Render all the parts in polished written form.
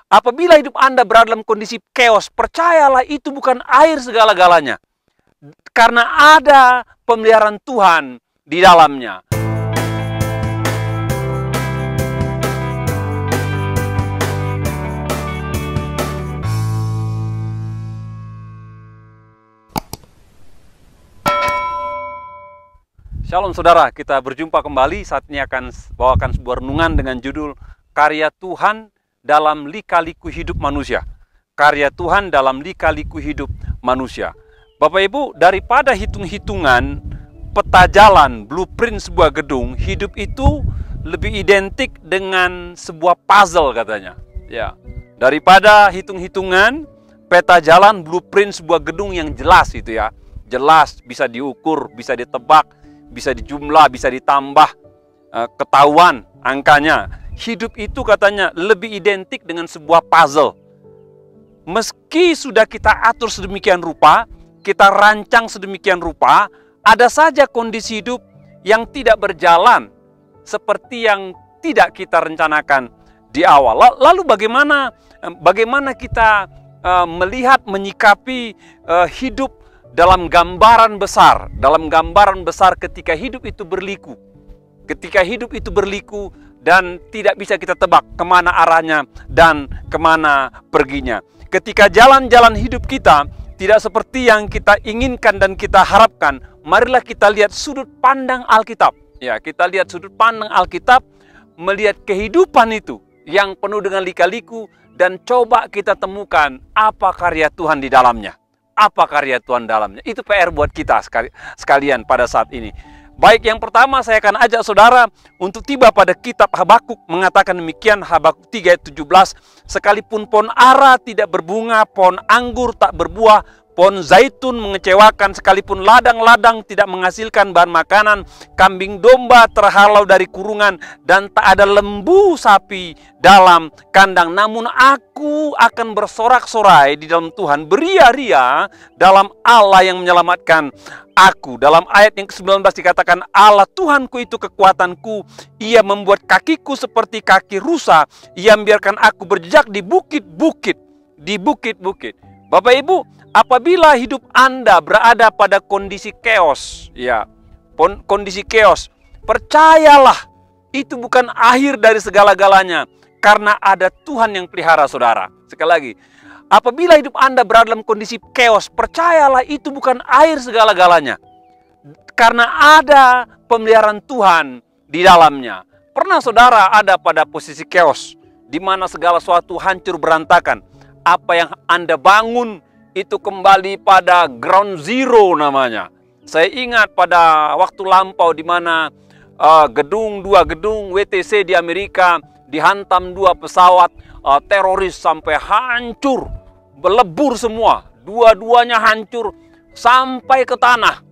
Apabila hidup Anda berada dalam kondisi chaos, percayalah itu bukan akhir segala-galanya. Karena ada pemeliharaan Tuhan di dalamnya. Shalom saudara, kita berjumpa kembali. Saat ini akan bawakan sebuah renungan dengan judul Karya Tuhan dalam lika-liku hidup manusia. Karya Tuhan dalam lika-liku hidup manusia. Bapak Ibu, daripada hitung-hitungan peta jalan, blueprint sebuah gedung, hidup itu lebih identik dengan sebuah puzzle katanya. Ya, daripada hitung-hitungan peta jalan, blueprint sebuah gedung yang jelas itu ya. Jelas, bisa diukur, bisa ditebak, bisa dijumlah, bisa ditambah, ketahuan angkanya. Hidup itu katanya lebih identik dengan sebuah puzzle. Meski sudah kita atur sedemikian rupa, kita rancang sedemikian rupa, ada saja kondisi hidup yang tidak berjalan seperti yang tidak kita rencanakan di awal. Lalu bagaimana kita melihat, menyikapi hidup dalam gambaran besar, ketika hidup itu berliku. Ketika hidup itu berliku dan tidak bisa kita tebak kemana arahnya dan kemana perginya. Ketika jalan-jalan hidup kita tidak seperti yang kita inginkan dan kita harapkan, marilah kita lihat sudut pandang Alkitab. Ya, kita lihat sudut pandang Alkitab, melihat kehidupan itu yang penuh dengan lika-liku, dan coba kita temukan apa karya Tuhan di dalamnya. Apa karya Tuhan dalamnya? Itu PR buat kita sekalian pada saat ini. Baik, yang pertama saya akan ajak saudara untuk tiba pada kitab Habakuk, mengatakan demikian, Habakuk 3 ayat 17, sekalipun pohon ara tidak berbunga, pohon anggur tak berbuah, pohon zaitun mengecewakan, sekalipun ladang-ladang tidak menghasilkan bahan makanan, kambing domba terhalau dari kurungan, dan tak ada lembu sapi dalam kandang, namun aku akan bersorak-sorai di dalam Tuhan, beria-ria dalam Allah yang menyelamatkan aku. Dalam ayat yang ke-19 dikatakan, Allah Tuhanku itu kekuatanku, Ia membuat kakiku seperti kaki rusa, Ia membiarkan aku berjejak di bukit-bukit. Bapak Ibu, apabila hidup Anda berada pada kondisi chaos, ya, kondisi chaos, percayalah itu bukan akhir dari segala-galanya, karena ada Tuhan yang pelihara saudara. Sekali lagi, apabila hidup Anda berada dalam kondisi chaos, percayalah itu bukan akhir segala-galanya, karena ada pemeliharaan Tuhan di dalamnya. Pernah saudara ada pada posisi chaos, di mana segala sesuatu hancur berantakan, apa yang Anda bangun itu kembali pada ground zero namanya. Saya ingat pada waktu lampau di mana dua gedung WTC di Amerika dihantam 2 pesawat teroris sampai hancur, belebur semua. Dua-duanya hancur sampai ke tanah.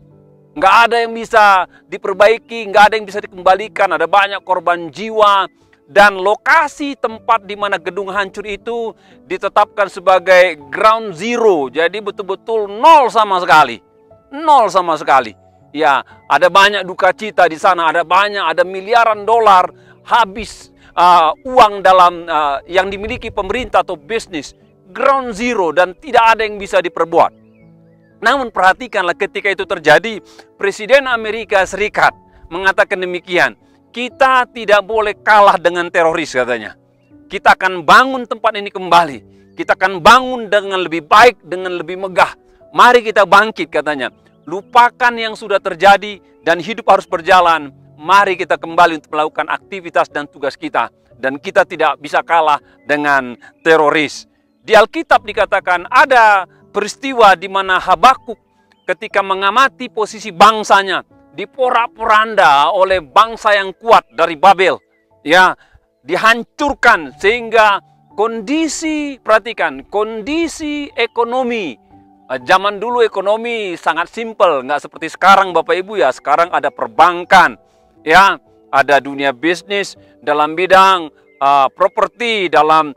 Nggak ada yang bisa diperbaiki, nggak ada yang bisa dikembalikan. Ada banyak korban jiwa. Dan lokasi tempat di mana gedung hancur itu ditetapkan sebagai ground zero. Jadi betul-betul nol sama sekali. Nol sama sekali. Ya, ada banyak duka cita di sana. Ada miliaran dolar habis uang dalam yang dimiliki pemerintah atau bisnis. Ground zero dan tidak ada yang bisa diperbuat. Namun perhatikanlah ketika itu terjadi, Presiden Amerika Serikat mengatakan demikian. Kita tidak boleh kalah dengan teroris katanya. Kita akan bangun tempat ini kembali. Kita akan bangun dengan lebih baik, dengan lebih megah. Mari kita bangkit katanya. Lupakan yang sudah terjadi dan hidup harus berjalan. Mari kita kembali untuk melakukan aktivitas dan tugas kita. Dan kita tidak bisa kalah dengan teroris. Di Alkitab dikatakan ada peristiwa di mana Habakuk ketika mengamati posisi bangsanya, diporak-poranda oleh bangsa yang kuat dari Babel, ya, dihancurkan sehingga kondisi, perhatikan, kondisi ekonomi. Zaman dulu ekonomi sangat simpel, nggak seperti sekarang Bapak Ibu ya. Sekarang ada perbankan, ya, ada dunia bisnis dalam bidang properti, dalam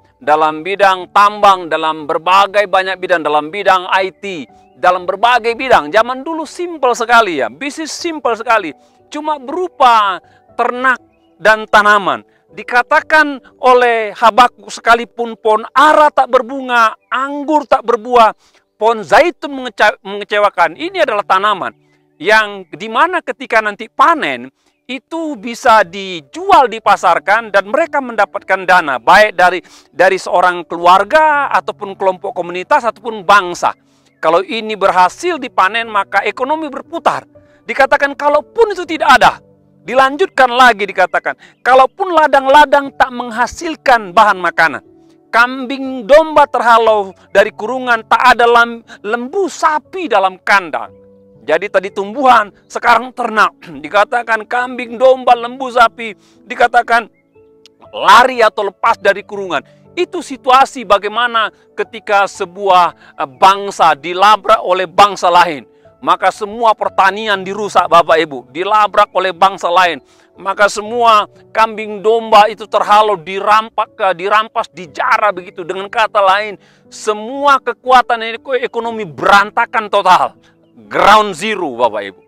bidang tambang, dalam berbagai banyak bidang, dalam bidang IT, dalam berbagai bidang. Zaman dulu simpel sekali ya, bisnis simpel sekali, cuma berupa ternak dan tanaman. Dikatakan oleh Habakuk, sekalipun pohon ara tak berbunga, anggur tak berbuah, pohon zaitun mengecewakan. Ini adalah tanaman yang dimana ketika nanti panen, itu bisa dijual, dipasarkan, dan mereka mendapatkan dana, baik dari seorang keluarga, ataupun kelompok komunitas, ataupun bangsa. Kalau ini berhasil dipanen, maka ekonomi berputar. Dikatakan kalaupun itu tidak ada, dilanjutkan lagi dikatakan, kalaupun ladang-ladang tak menghasilkan bahan makanan, kambing domba terhalau dari kurungan, tak ada lembu sapi dalam kandang. Jadi tadi tumbuhan, sekarang ternak. Dikatakan kambing, domba, lembu, sapi, dikatakan lari atau lepas dari kurungan. Itu situasi bagaimana ketika sebuah bangsa dilabrak oleh bangsa lain. Maka semua pertanian dirusak, Bapak Ibu, dilabrak oleh bangsa lain. Maka semua kambing domba itu terhalau, dirampas, dijara begitu. Dengan kata lain, semua kekuatan ekonomi berantakan total. Ground zero, Bapak Ibu.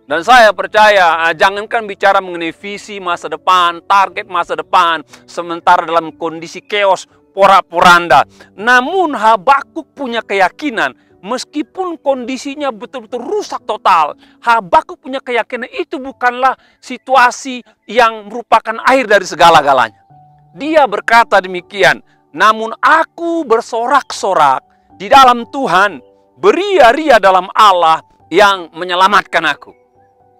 Dan saya percaya, jangankan bicara mengenai visi masa depan, target masa depan, sementara dalam kondisi chaos, porak-poranda. Namun Habakuk punya keyakinan, meskipun kondisinya betul-betul rusak total, Habakuk punya keyakinan itu bukanlah situasi yang merupakan akhir dari segala-galanya. Dia berkata demikian, namun aku bersorak-sorak di dalam Tuhan, beria-ria dalam Allah yang menyelamatkan aku.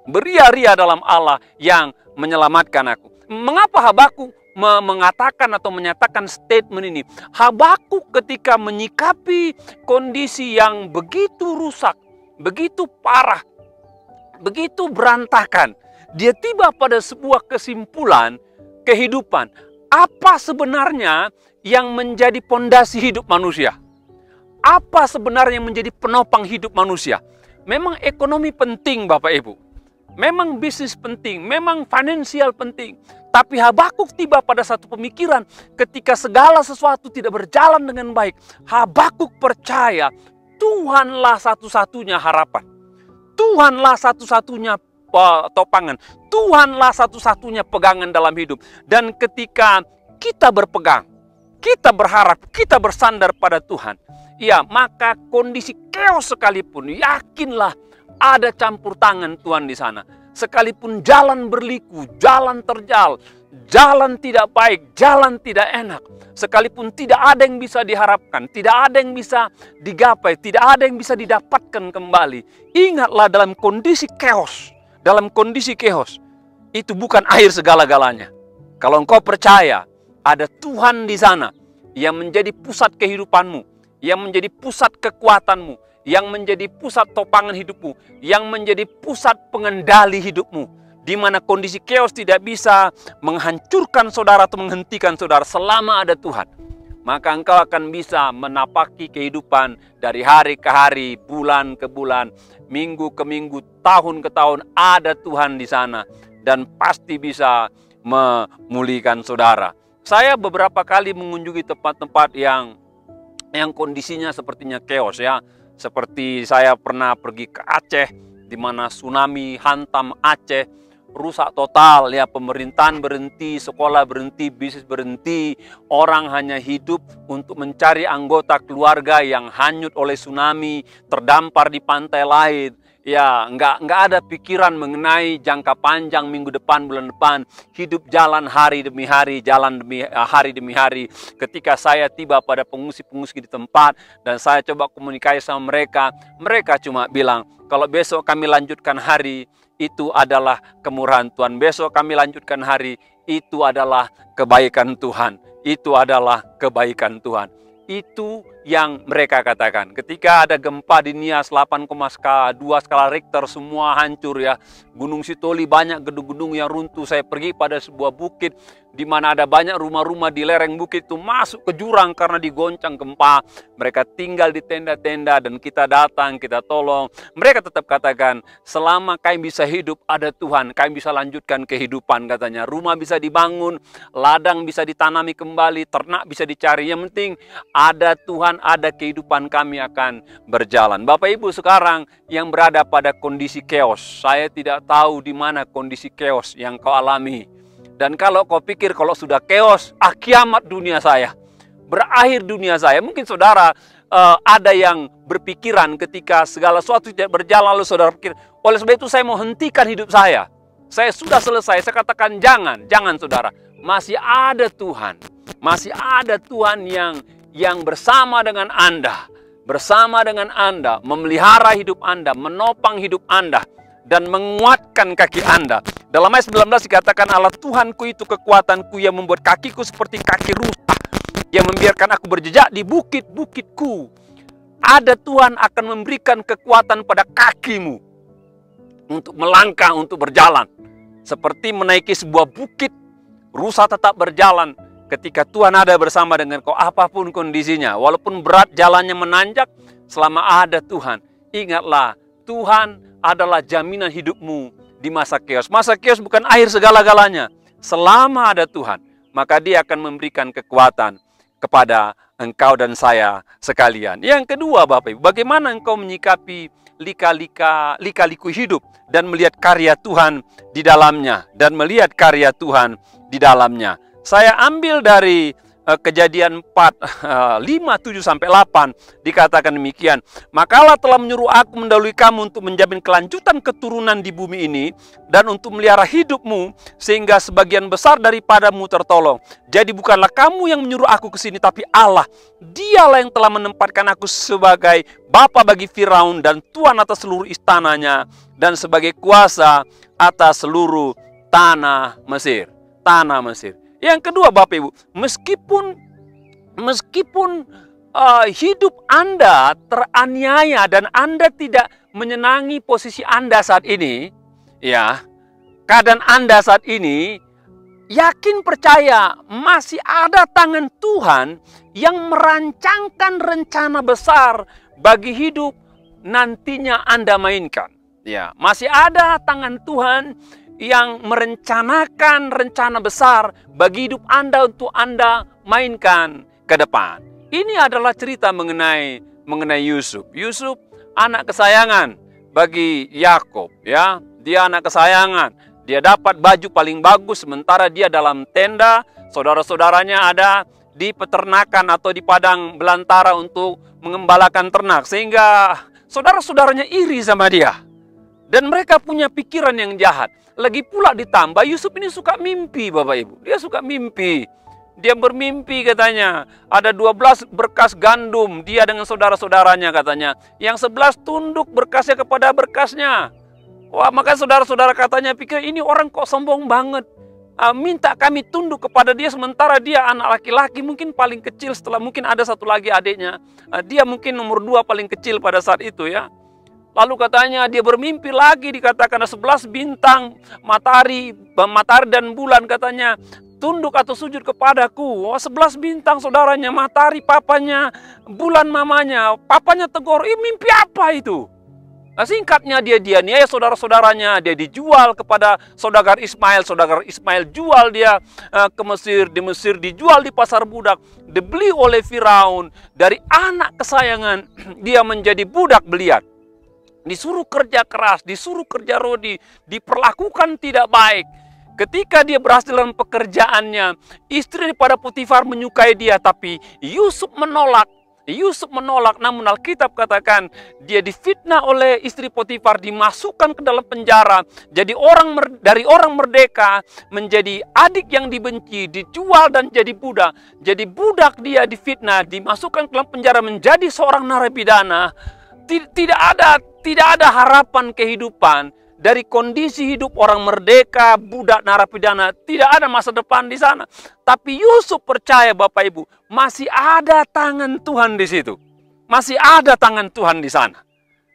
Beria-ria dalam Allah yang menyelamatkan aku. Mengapa Habakuk mengatakan atau menyatakan statement ini? Habakuk ketika menyikapi kondisi yang begitu rusak, begitu parah, begitu berantakan, dia tiba pada sebuah kesimpulan kehidupan. Apa sebenarnya yang menjadi pondasi hidup manusia? Apa sebenarnya yang menjadi penopang hidup manusia? Memang ekonomi penting, Bapak Ibu. Memang bisnis penting, memang finansial penting. Tapi Habakuk tiba pada satu pemikiran ketika segala sesuatu tidak berjalan dengan baik. Habakuk percaya Tuhanlah satu-satunya harapan. Tuhanlah satu-satunya topangan. Tuhanlah satu-satunya pegangan dalam hidup. Dan ketika kita berpegang, kita berharap, kita bersandar pada Tuhan, ya, maka kondisi chaos sekalipun, yakinlah ada campur tangan Tuhan di sana. Sekalipun jalan berliku, jalan terjal, jalan tidak baik, jalan tidak enak, sekalipun tidak ada yang bisa diharapkan, tidak ada yang bisa digapai, tidak ada yang bisa didapatkan kembali, ingatlah dalam kondisi chaos, itu bukan akhir segala-galanya. Kalau engkau percaya ada Tuhan di sana yang menjadi pusat kehidupanmu, yang menjadi pusat kekuatanmu, yang menjadi pusat topangan hidupmu, yang menjadi pusat pengendali hidupmu, di mana kondisi chaos tidak bisa menghancurkan saudara atau menghentikan saudara selama ada Tuhan. Maka engkau akan bisa menapaki kehidupan dari hari ke hari, bulan ke bulan, minggu ke minggu, tahun ke tahun, ada Tuhan di sana dan pasti bisa memulihkan saudara. Saya beberapa kali mengunjungi tempat-tempat yang kondisinya sepertinya chaos, ya. Seperti saya pernah pergi ke Aceh, di mana tsunami hantam Aceh, rusak total, ya. Pemerintahan berhenti, sekolah berhenti, bisnis berhenti, orang hanya hidup untuk mencari anggota keluarga yang hanyut oleh tsunami, terdampar di pantai lain. Ya, nggak ada pikiran mengenai jangka panjang, minggu depan, bulan depan. Hidup jalan hari demi hari, hari demi hari. Ketika saya tiba pada pengungsi-pengungsi di tempat dan saya coba komunikasi sama mereka, mereka cuma bilang, kalau besok kami lanjutkan hari, itu adalah kemurahan Tuhan. Besok kami lanjutkan hari, itu adalah kebaikan Tuhan. Itu adalah kebaikan Tuhan. Itu yang mereka katakan. Ketika ada gempa di Nias 8,2 skala Richter, semua hancur, ya. Gunung Sitoli banyak gedung-gedung yang runtuh. Saya pergi pada sebuah bukit di mana ada banyak rumah-rumah di lereng bukit itu masuk ke jurang karena digoncang gempa. Mereka tinggal di tenda-tenda dan kita datang, kita tolong. Mereka tetap katakan, selama kami bisa hidup ada Tuhan, kami bisa lanjutkan kehidupan, katanya. Rumah bisa dibangun, ladang bisa ditanami kembali, ternak bisa dicari. Yang penting ada Tuhan, ada kehidupan, kami akan berjalan. Bapak Ibu sekarang yang berada pada kondisi chaos, saya tidak tahu di mana kondisi chaos yang kau alami. Dan kalau kau pikir kalau sudah chaos, kiamat dunia saya, berakhir dunia saya. Mungkin saudara ada yang berpikiran ketika segala sesuatu tidak berjalan, lalu saudara pikir, oleh sebab itu saya mau hentikan hidup saya. Saya sudah selesai. Saya katakan jangan saudara. Masih ada Tuhan. Masih ada Tuhan yang bersama dengan Anda. Bersama dengan Anda, memelihara hidup Anda, menopang hidup Anda, dan menguatkan kaki Anda. Dalam ayat 19 dikatakan, Allah Tuhanku itu kekuatanku yang membuat kakiku seperti kaki rusa, yang membiarkan aku berjejak di bukit-bukitku. Ada Tuhan akan memberikan kekuatan pada kakimu untuk melangkah, untuk berjalan. Seperti menaiki sebuah bukit, rusa tetap berjalan ketika Tuhan ada bersama dengan kau, apapun kondisinya. Walaupun berat jalannya menanjak, selama ada Tuhan, ingatlah, Tuhan adalah jaminan hidupmu di masa chaos. Masa chaos bukan akhir segala-galanya. Selama ada Tuhan, maka Dia akan memberikan kekuatan kepada engkau dan saya sekalian. Yang kedua, Bapak Ibu, bagaimana engkau menyikapi lika-liku hidup dan melihat karya Tuhan di dalamnya, dan melihat karya Tuhan di dalamnya. Saya ambil dari Kejadian 4, 5, 7 sampai 8 dikatakan demikian. Maka Allah telah menyuruh aku mendahului kamu untuk menjamin kelanjutan keturunan di bumi ini dan untuk melihara hidupmu sehingga sebagian besar daripadamu tertolong. Jadi bukanlah kamu yang menyuruh aku ke sini, tapi Allah. Dialah yang telah menempatkan aku sebagai bapa bagi Firaun dan tuan atas seluruh istananya dan sebagai kuasa atas seluruh tanah Mesir. Tanah Mesir. Yang kedua, Bapak Ibu, meskipun hidup Anda teraniaya dan Anda tidak menyenangi posisi Anda saat ini, ya, keadaan Anda saat ini, yakin percaya masih ada tangan Tuhan yang merancangkan rencana besar bagi hidup nantinya Anda mainkan. Ya, masih ada tangan Tuhan yang merencanakan rencana besar bagi hidup Anda untuk Anda mainkan ke depan. Ini adalah cerita mengenai Yusuf. Yusuf anak kesayangan bagi Yakub, ya. Dia anak kesayangan. Dia dapat baju paling bagus sementara dia dalam tenda, saudara-saudaranya ada di peternakan atau di padang belantara untuk mengembalakan ternak, sehingga saudara-saudaranya iri sama dia. Dan mereka punya pikiran yang jahat. Lagi pula ditambah Yusuf ini suka mimpi, Bapak Ibu. Dia suka mimpi. Dia bermimpi katanya. Ada 12 berkas gandum. Dia dengan saudara-saudaranya katanya. Yang 11 tunduk berkasnya kepada berkasnya. Wah, maka saudara-saudara katanya pikir ini orang kok sombong banget. Minta kami tunduk kepada dia sementara dia anak laki-laki mungkin paling kecil, setelah mungkin ada satu lagi adiknya. Dia mungkin nomor 2 paling kecil pada saat itu, ya. Lalu katanya dia bermimpi lagi, dikatakan ada 11 bintang, matahari dan bulan katanya tunduk atau sujud kepadaku. Wah, 11 bintang saudaranya, matahari papanya, bulan mamanya. Papanya tegur, mimpi apa itu? Nah, singkatnya dia dianiaya saudara-saudaranya, dia dijual kepada saudagar Ismail. Saudagar Ismail jual dia ke Mesir, di Mesir dijual di pasar budak, dibeli oleh Firaun. Dari anak kesayangan dia menjadi budak beliat. Disuruh kerja keras, disuruh kerja rodi, diperlakukan tidak baik. Ketika dia berhasil dalam pekerjaannya, istri daripada Potifar menyukai dia, tapi Yusuf menolak. Yusuf menolak, namun Alkitab katakan dia difitnah oleh istri Potifar, dimasukkan ke dalam penjara. Jadi dari orang merdeka menjadi adik yang dibenci, dijual dan jadi budak. Jadi budak dia difitnah, dimasukkan ke dalam penjara menjadi seorang narapidana. Tidak ada harapan kehidupan dari kondisi hidup orang merdeka, budak, narapidana. Tidak ada masa depan di sana. Tapi Yusuf percaya, Bapak Ibu, masih ada tangan Tuhan di situ. Masih ada tangan Tuhan di sana.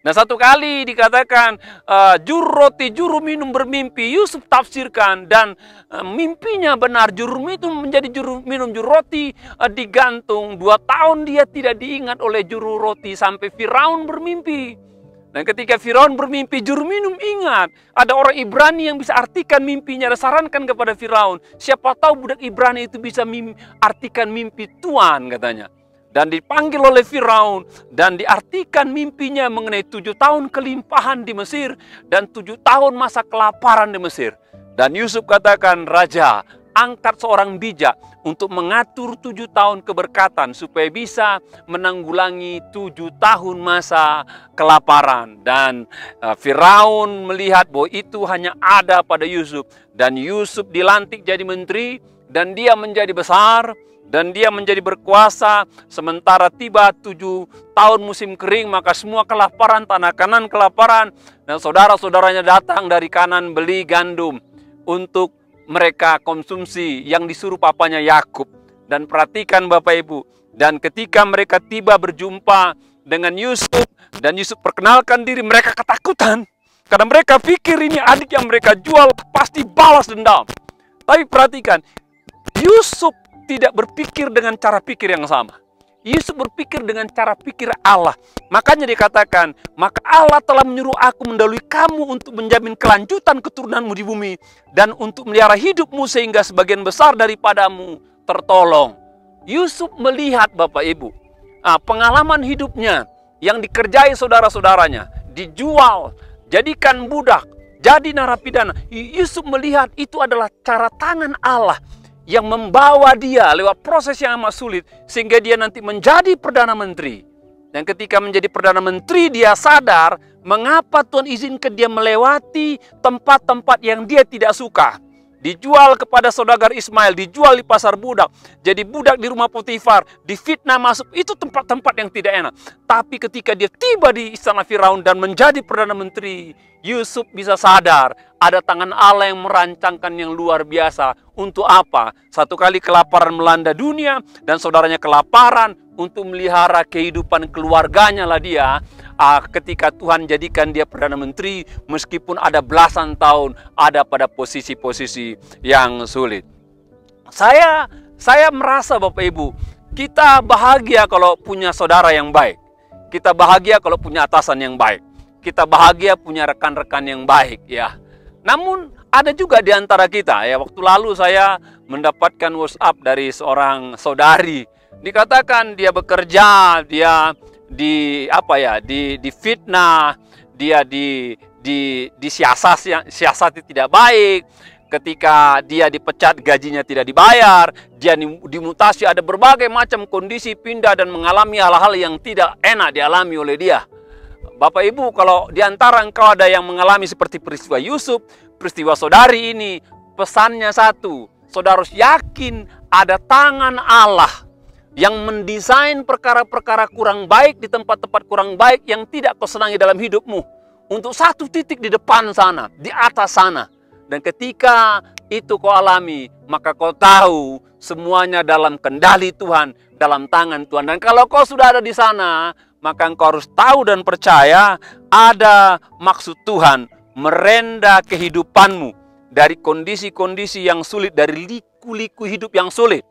Nah, satu kali dikatakan juru roti, juru minum bermimpi. Yusuf tafsirkan dan mimpinya benar. Juru minum menjadi juru minum, juru roti digantung. 2 tahun dia tidak diingat oleh juru roti sampai Firaun bermimpi. Dan ketika Firaun bermimpi, juru minum ingat. Ada orang Ibrani yang bisa artikan mimpinya. Ada sarankan kepada Firaun. Siapa tahu budak Ibrani itu bisa artikan mimpi Tuhan, katanya. Dan dipanggil oleh Firaun dan diartikan mimpinya mengenai 7 tahun kelimpahan di Mesir dan 7 tahun masa kelaparan di Mesir. Dan Yusuf katakan, Raja, angkat seorang bijak untuk mengatur 7 tahun keberkatan supaya bisa menanggulangi 7 tahun masa kelaparan. Dan Firaun melihat bahwa itu hanya ada pada Yusuf. Dan Yusuf dilantik jadi menteri dan dia menjadi besar dan dia menjadi berkuasa. Sementara tiba 7 tahun musim kering, maka semua kelaparan, tanah Kanan kelaparan. Dan saudara-saudaranya datang dari Kanan beli gandum untuk mereka konsumsi yang disuruh papanya Yakub. Dan perhatikan Bapak Ibu, dan ketika mereka tiba berjumpa dengan Yusuf, dan Yusuf perkenalkan diri, mereka ketakutan. Karena mereka pikir ini adik yang mereka jual pasti balas dendam. Tapi perhatikan, Yusuf tidak berpikir dengan cara pikir yang sama. Yusuf berpikir dengan cara pikir Allah. Makanya dikatakan, maka Allah telah menyuruh aku mendahului kamu untuk menjamin kelanjutan keturunanmu di bumi dan untuk melihara hidupmu sehingga sebagian besar daripadamu tertolong. Yusuf melihat Bapak Ibu, pengalaman hidupnya yang dikerjai saudara-saudaranya, dijual, jadikan budak, jadi narapidana. Yusuf melihat itu adalah cara tangan Allah yang membawa dia lewat proses yang amat sulit sehingga dia nanti menjadi Perdana Menteri. Dan ketika menjadi Perdana Menteri, dia sadar mengapa Tuhan izinkan dia melewati tempat-tempat yang dia tidak suka. Dijual kepada saudagar Ismail, dijual di pasar budak, jadi budak di rumah Potifar, difitnah masuk, itu tempat-tempat yang tidak enak. Tapi ketika dia tiba di istana Firaun dan menjadi Perdana Menteri, Yusuf bisa sadar ada tangan Allah yang merancangkan yang luar biasa. Untuk apa? Satu kali kelaparan melanda dunia dan saudaranya kelaparan, untuk melihara kehidupan keluarganya lah dia. Ketika Tuhan jadikan dia Perdana Menteri, meskipun ada belasan tahun ada pada posisi-posisi yang sulit. Saya merasa Bapak Ibu, kita bahagia kalau punya saudara yang baik. Kita bahagia kalau punya atasan yang baik. Kita bahagia punya rekan-rekan yang baik, ya. Namun ada juga di antara kita, ya, waktu lalu saya mendapatkan WhatsApp dari seorang saudari. Dikatakan dia bekerja, dia difitnah, dia disiasati tidak baik. Ketika dia dipecat, gajinya tidak dibayar, dia dimutasi, ada berbagai macam kondisi, pindah dan mengalami hal-hal yang tidak enak dialami oleh dia. Bapak Ibu, kalau diantara engkau ada yang mengalami seperti peristiwa Yusuf, peristiwa saudari ini, pesannya satu, saudara harus yakin ada tangan Allah yang mendesain perkara-perkara kurang baik di tempat-tempat kurang baik yang tidak kau senangi dalam hidupmu. Untuk satu titik di depan sana, di atas sana. Dan ketika itu kau alami, maka kau tahu semuanya dalam kendali Tuhan, dalam tangan Tuhan. Dan kalau kau sudah ada di sana, maka engkau harus tahu dan percaya ada maksud Tuhan merenda kehidupanmu dari kondisi-kondisi yang sulit, dari liku-liku hidup yang sulit.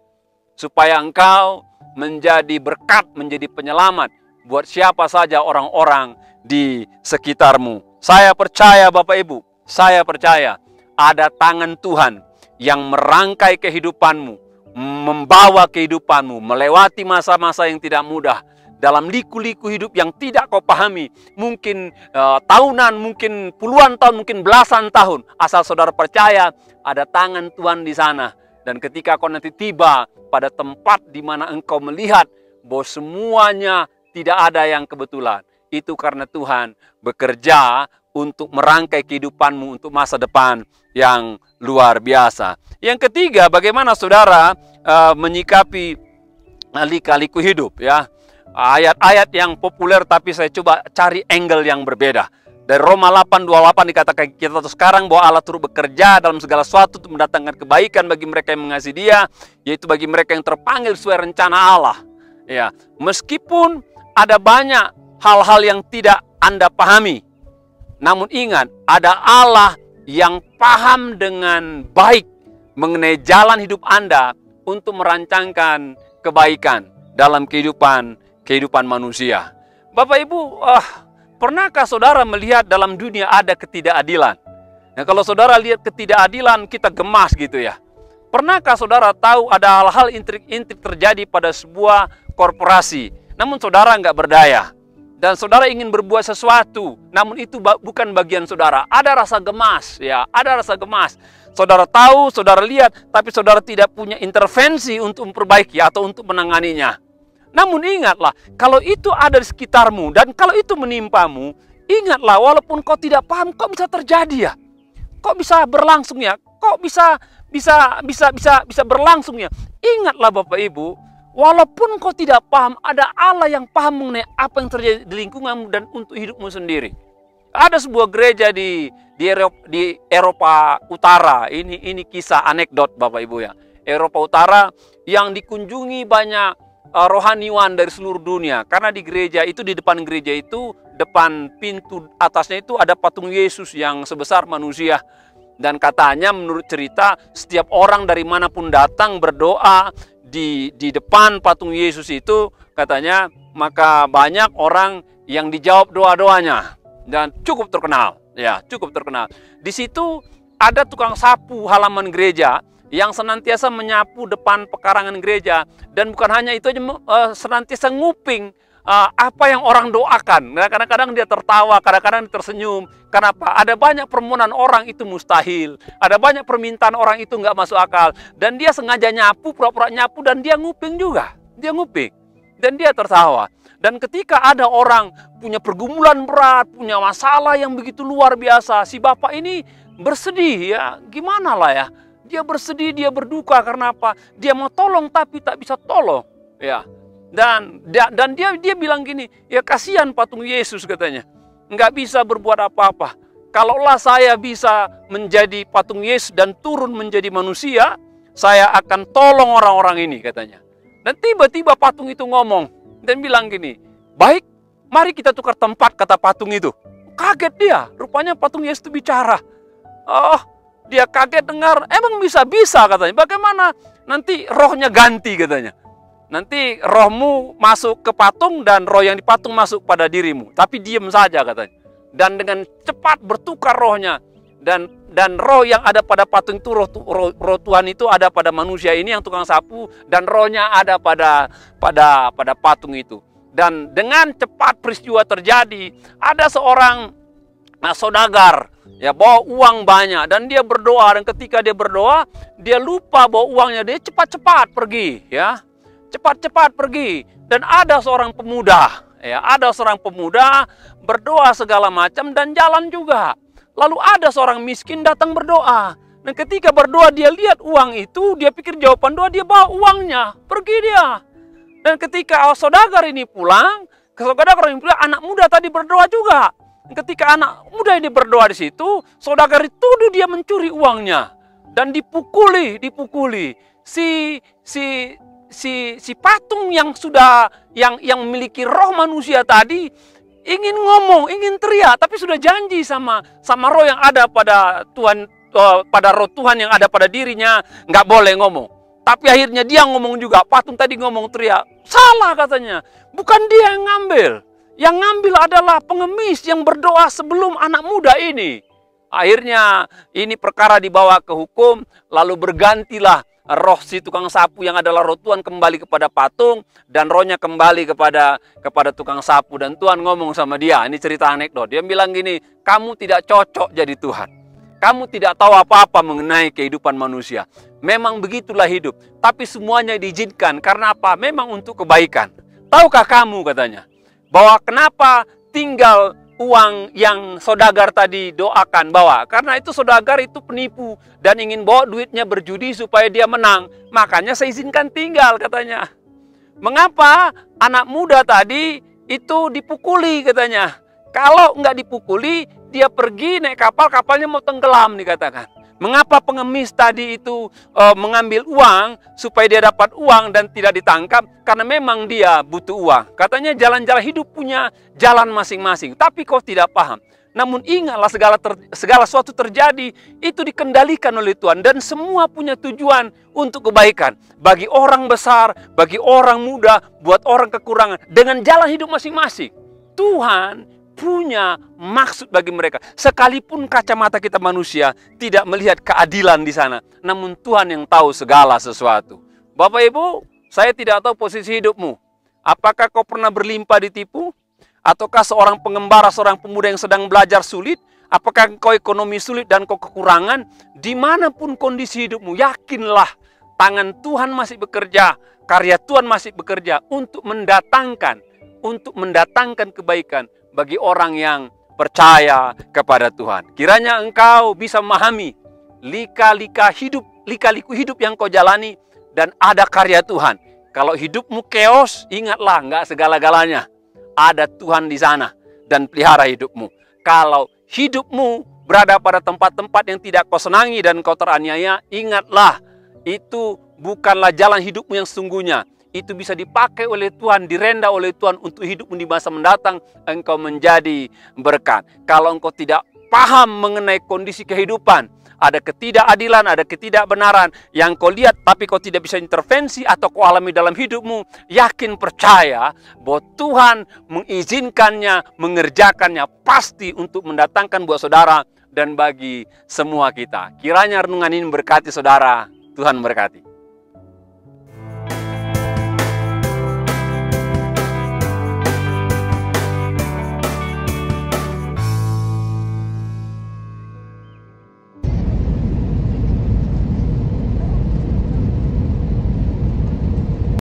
Supaya engkau menjadi berkat, menjadi penyelamat buat siapa saja orang-orang di sekitarmu. Saya percaya Bapak Ibu, saya percaya ada tangan Tuhan yang merangkai kehidupanmu, membawa kehidupanmu, melewati masa-masa yang tidak mudah, dalam liku-liku hidup yang tidak kau pahami. Mungkin tahunan, mungkin puluhan tahun, mungkin belasan tahun. Asal saudara percaya ada tangan Tuhan di sana. Dan ketika kau nanti tiba pada tempat di mana engkau melihat bahwa semuanya tidak ada yang kebetulan, itu karena Tuhan bekerja untuk merangkai kehidupanmu untuk masa depan yang luar biasa. Yang ketiga, bagaimana saudara menyikapi lika-liku hidup, ya. Ayat-ayat yang populer, tapi saya coba cari angle yang berbeda. Dari Roma 8:28 dikatakan kita sekarang bahwa Allah turut bekerja dalam segala sesuatu untuk mendatangkan kebaikan bagi mereka yang mengasihi Dia, yaitu bagi mereka yang terpanggil sesuai rencana Allah. Ya, meskipun ada banyak hal-hal yang tidak Anda pahami, namun ingat, ada Allah yang paham dengan baik mengenai jalan hidup Anda untuk merancangkan kebaikan dalam kehidupan manusia. Bapak Ibu, pernahkah saudara melihat dalam dunia ada ketidakadilan? Nah, kalau saudara lihat ketidakadilan, kita gemas gitu ya. Pernahkah saudara tahu ada hal-hal intrik-intrik terjadi pada sebuah korporasi, namun saudara nggak berdaya? dan saudara ingin berbuat sesuatu, namun itu bukan bagian saudara. Ada rasa gemas, ya, ada rasa gemas. Saudara tahu, saudara lihat, tapi saudara tidak punya intervensi untuk memperbaiki atau untuk menanganinya. Namun ingatlah, kalau itu ada di sekitarmu dan kalau itu menimpamu, ingatlah walaupun kau tidak paham, kok bisa terjadi ya? Kok bisa berlangsung ya? Kok bisa berlangsung ya? Ingatlah Bapak Ibu, walaupun kau tidak paham, ada Allah yang paham mengenai apa yang terjadi di lingkunganmu dan untuk hidupmu sendiri. Ada sebuah gereja di Eropa Utara. Ini kisah anekdot Bapak Ibu ya. Eropa Utara yang dikunjungi banyak rohaniwan dari seluruh dunia. Karena di gereja itu, di depan gereja itu, depan pintu atasnya itu ada patung Yesus yang sebesar manusia. Dan katanya menurut cerita, setiap orang dari manapun datang berdoa di depan patung Yesus itu, katanya maka banyak orang yang dijawab doa-doanya. Dan cukup terkenal, ya, cukup terkenal. Di situ ada tukang sapu halaman gereja yang senantiasa menyapu depan pekarangan gereja, dan bukan hanya itu aja, senantiasa nguping apa yang orang doakan. Nah, kadang-kadang dia tertawa, kadang-kadang dia tersenyum. Kenapa? Ada banyak permohonan orang itu mustahil, ada banyak permintaan orang itu nggak masuk akal, dan dia sengaja nyapu, pura-pura nyapu, dan dia nguping juga, dia nguping, dan dia tertawa. Dan ketika ada orang punya pergumulan berat, punya masalah yang begitu luar biasa, si bapak ini bersedih, ya, gimana lah ya. Dia bersedih, dia berduka karena apa? Dia mau tolong tapi tak bisa tolong, ya. Dan dia bilang gini, ya kasihan patung Yesus katanya, nggak bisa berbuat apa-apa. Kalaulah saya bisa menjadi patung Yesus dan turun menjadi manusia, saya akan tolong orang-orang ini katanya. Dan tiba-tiba patung itu ngomong dan bilang gini, baik, mari kita tukar tempat, kata patung itu. Kaget dia, rupanya patung Yesus itu bicara. Oh, dia kaget dengar, emang bisa katanya. Bagaimana nanti rohnya ganti katanya. Nanti rohmu masuk ke patung dan roh yang di patung masuk pada dirimu. Tapi diam saja katanya. Dan dengan cepat bertukar rohnya. Dan roh yang ada pada patung itu, roh Tuhan itu ada pada manusia ini yang tukang sapu. Dan rohnya ada pada patung itu. Dan dengan cepat peristiwa terjadi. Ada seorang saudagar, ya, bawa uang banyak, dan dia berdoa, dan ketika dia berdoa, dia lupa bawa uangnya, dia cepat-cepat pergi, ya, cepat-cepat pergi. Dan ada seorang pemuda, ya, ada seorang pemuda berdoa segala macam dan jalan juga. Lalu ada seorang miskin datang berdoa, dan ketika berdoa dia lihat uang itu, dia pikir jawaban doa, dia bawa uangnya, pergi dia. Dan ketika saudagar ini pulang, anak muda tadi berdoa juga. Ketika anak muda ini berdoa di situ, saudagar tuduh dia mencuri uangnya dan dipukuli. Si patung yang sudah yang memiliki roh manusia tadi ingin ngomong, ingin teriak, tapi sudah janji sama roh yang ada pada Tuhan, pada roh Tuhan yang ada pada dirinya, nggak boleh ngomong. Tapi akhirnya dia ngomong juga. Patung tadi ngomong, teriak, salah katanya, bukan dia yang ngambil. Yang ngambil adalah pengemis yang berdoa sebelum anak muda ini. Akhirnya ini perkara dibawa ke hukum, lalu bergantilah roh si tukang sapu yang adalah roh Tuhan kembali kepada patung, dan rohnya kembali kepada tukang sapu. Dan Tuhan ngomong sama dia, ini cerita anekdot. Dia bilang gini, kamu tidak cocok jadi Tuhan. Kamu tidak tahu apa-apa mengenai kehidupan manusia. Memang begitulah hidup, tapi semuanya diizinkan karena apa? Memang untuk kebaikan. Tahukah kamu, katanya, bahwa kenapa tinggal uang yang saudagar tadi doakan bawa? Karena itu saudagar itu penipu dan ingin bawa duitnya berjudi supaya dia menang. Makanya saya izinkan tinggal, katanya. Mengapa anak muda tadi itu dipukuli, katanya? Kalau nggak dipukuli, dia pergi naik kapal, kapalnya mau tenggelam, dikatakan. Mengapa pengemis tadi itu mengambil uang supaya dia dapat uang dan tidak ditangkap? Karena memang dia butuh uang. Katanya jalan-jalan hidup punya jalan masing-masing. Tapi kau tidak paham. Namun ingatlah segala sesuatu terjadi itu dikendalikan oleh Tuhan. Dan semua punya tujuan untuk kebaikan. Bagi orang besar, bagi orang muda, buat orang kekurangan. Dengan jalan hidup masing-masing. Tuhan punya maksud bagi mereka. Sekalipun kacamata kita manusia tidak melihat keadilan di sana, namun Tuhan yang tahu segala sesuatu. Bapak Ibu, saya tidak tahu posisi hidupmu. Apakah kau pernah berlimpah ditipu? Ataukah seorang pengembara, seorang pemuda yang sedang belajar sulit? Apakah engkau ekonomi sulit dan kau kekurangan? Dimanapun kondisi hidupmu, yakinlah tangan Tuhan masih bekerja, karya Tuhan masih bekerja untuk mendatangkan kebaikan bagi orang yang percaya kepada Tuhan. Kiranya engkau bisa memahami lika-liku hidup yang kau jalani dan ada karya Tuhan. Kalau hidupmu chaos, ingatlah enggak segala-galanya. Ada Tuhan di sana dan pelihara hidupmu. Kalau hidupmu berada pada tempat-tempat yang tidak kau senangi dan kau teraniaya, ingatlah itu bukanlah jalan hidupmu yang sesungguhnya. Itu bisa dipakai oleh Tuhan, direnda oleh Tuhan untuk hidupmu di masa mendatang, engkau menjadi berkat. Kalau engkau tidak paham mengenai kondisi kehidupan, ada ketidakadilan, ada ketidakbenaran yang kau lihat tapi kau tidak bisa intervensi atau kau alami dalam hidupmu, yakin percaya bahwa Tuhan mengizinkannya, mengerjakannya pasti untuk mendatangkan buat saudara dan bagi semua kita. Kiranya renungan ini memberkati saudara. Tuhan memberkati.